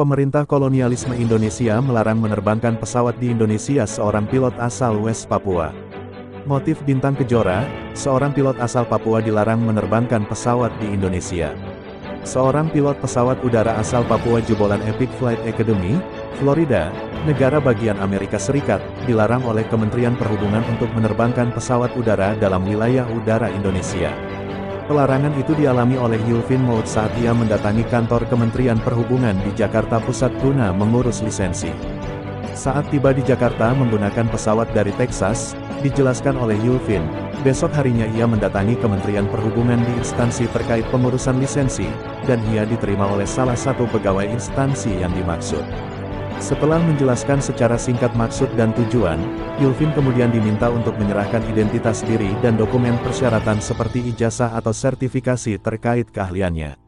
Pemerintah kolonialisme Indonesia melarang menerbangkan pesawat di Indonesia seorang pilot asal West Papua. Motif Bintang Kejora, seorang pilot asal Papua dilarang menerbangkan pesawat di Indonesia. Seorang pilot pesawat udara asal Papua jebolan Epic Flight Academy, Florida, negara bagian Amerika Serikat, dilarang oleh Kementerian Perhubungan untuk menerbangkan pesawat udara dalam wilayah udara Indonesia. Pelarangan itu dialami oleh Yulvin Maut saat ia mendatangi kantor Kementerian Perhubungan di Jakarta Pusat guna mengurus lisensi. Saat tiba di Jakarta menggunakan pesawat dari Texas, dijelaskan oleh Yulvin, besok harinya ia mendatangi Kementerian Perhubungan di instansi terkait pengurusan lisensi, dan ia diterima oleh salah satu pegawai instansi yang dimaksud. Setelah menjelaskan secara singkat maksud dan tujuan, Yulvin kemudian diminta untuk menyerahkan identitas diri dan dokumen persyaratan seperti ijazah atau sertifikasi terkait keahliannya.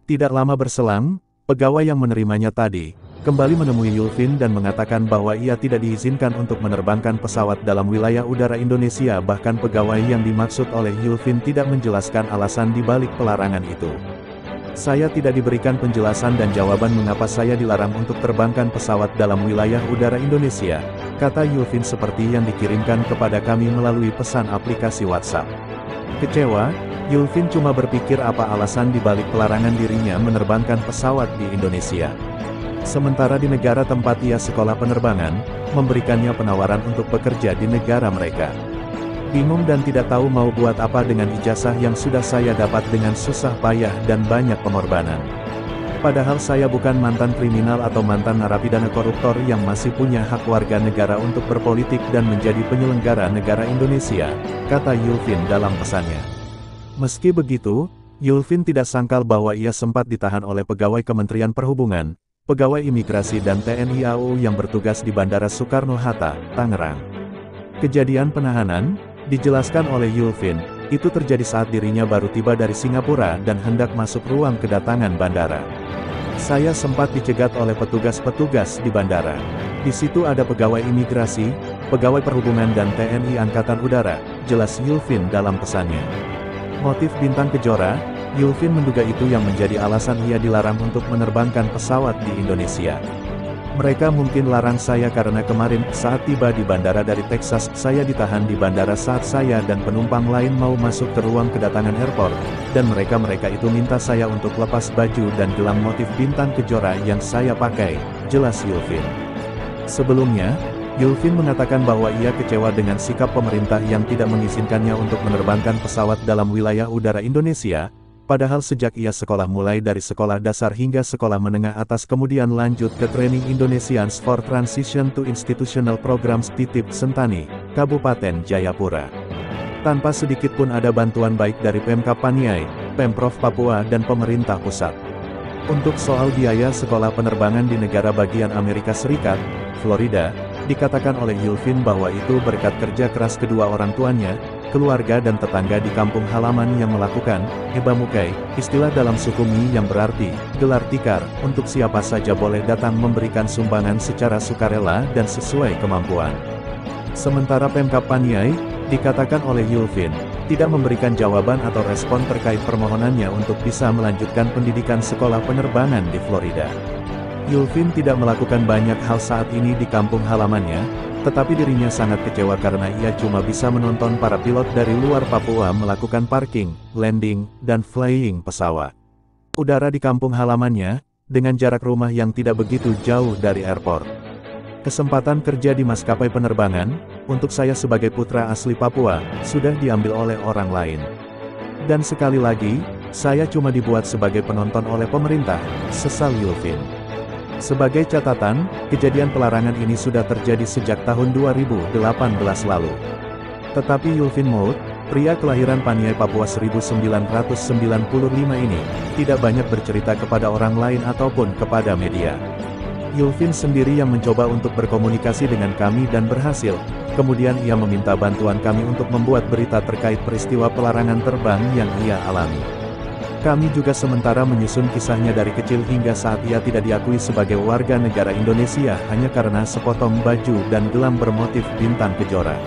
Tidak lama berselang, pegawai yang menerimanya tadi, kembali menemui Yulvin dan mengatakan bahwa ia tidak diizinkan untuk menerbangkan pesawat dalam wilayah udara Indonesia. Bahkan pegawai yang dimaksud oleh Yulvin tidak menjelaskan alasan di balik pelarangan itu. Saya tidak diberikan penjelasan dan jawaban mengapa saya dilarang untuk terbangkan pesawat dalam wilayah udara Indonesia, kata Yulvin seperti yang dikirimkan kepada kami melalui pesan aplikasi WhatsApp. Kecewa, Yulvin cuma berpikir apa alasan di balik pelarangan dirinya menerbangkan pesawat di Indonesia. Sementara di negara tempat ia sekolah penerbangan, memberikannya penawaran untuk bekerja di negara mereka. Bingung dan tidak tahu mau buat apa dengan ijazah yang sudah saya dapat dengan susah payah dan banyak pengorbanan. Padahal saya bukan mantan kriminal atau mantan narapidana koruptor yang masih punya hak warga negara untuk berpolitik dan menjadi penyelenggara negara Indonesia, kata Yulvin dalam pesannya. Meski begitu, Yulvin tidak sangkal bahwa ia sempat ditahan oleh pegawai Kementerian Perhubungan, pegawai imigrasi dan TNI AU yang bertugas di Bandara Soekarno-Hatta, Tangerang. Kejadian penahanan, dijelaskan oleh Yulvin, itu terjadi saat dirinya baru tiba dari Singapura dan hendak masuk ruang kedatangan bandara. Saya sempat dicegat oleh petugas-petugas di bandara. Di situ ada pegawai imigrasi, pegawai perhubungan dan TNI Angkatan Udara, jelas Yulvin dalam pesannya. Motif Bintang Kejora, Yulvin menduga itu yang menjadi alasan ia dilarang untuk menerbangkan pesawat di Indonesia. Mereka mungkin larang saya karena kemarin, saat tiba di bandara dari Texas, saya ditahan di bandara saat saya dan penumpang lain mau masuk ke ruang kedatangan airport, dan mereka itu minta saya untuk lepas baju dan gelang motif Bintang Kejora yang saya pakai, jelas Yulvin. Sebelumnya, Yulvin mengatakan bahwa ia kecewa dengan sikap pemerintah yang tidak mengizinkannya untuk menerbangkan pesawat dalam wilayah udara Indonesia, padahal sejak ia sekolah mulai dari sekolah dasar hingga sekolah menengah atas kemudian lanjut ke Training Indonesians for Transition to Institutional Programs Titip Sentani, Kabupaten Jayapura. Tanpa sedikit pun ada bantuan baik dari Pemkab Paniai, Pemprov Papua dan pemerintah pusat. Untuk soal biaya sekolah penerbangan di negara bagian Amerika Serikat, Florida, dikatakan oleh Yulvin bahwa itu berkat kerja keras kedua orang tuanya, keluarga dan tetangga di kampung halaman yang melakukan, Ebamukai, istilah dalam suku Mi yang berarti, gelar tikar, untuk siapa saja boleh datang memberikan sumbangan secara sukarela dan sesuai kemampuan. Sementara Pemkab Paniai, dikatakan oleh Yulvin, tidak memberikan jawaban atau respon terkait permohonannya untuk bisa melanjutkan pendidikan sekolah penerbangan di Florida. Yulvin tidak melakukan banyak hal saat ini di kampung halamannya, tetapi dirinya sangat kecewa karena ia cuma bisa menonton para pilot dari luar Papua melakukan parking, landing, dan flying pesawat udara di kampung halamannya, dengan jarak rumah yang tidak begitu jauh dari airport. Kesempatan kerja di maskapai penerbangan, untuk saya sebagai putra asli Papua, sudah diambil oleh orang lain. Dan sekali lagi, saya cuma dibuat sebagai penonton oleh pemerintah, sesal Yulvin. Sebagai catatan, kejadian pelarangan ini sudah terjadi sejak tahun 2018 lalu. Tetapi Yulvin Maut, pria kelahiran Paniai Papua 1995 ini, tidak banyak bercerita kepada orang lain ataupun kepada media. Yulvin sendiri yang mencoba untuk berkomunikasi dengan kami dan berhasil, kemudian ia meminta bantuan kami untuk membuat berita terkait peristiwa pelarangan terbang yang ia alami. Kami juga sementara menyusun kisahnya dari kecil hingga saat ia tidak diakui sebagai warga negara Indonesia hanya karena sepotong baju dan gelang bermotif Bintang Kejora.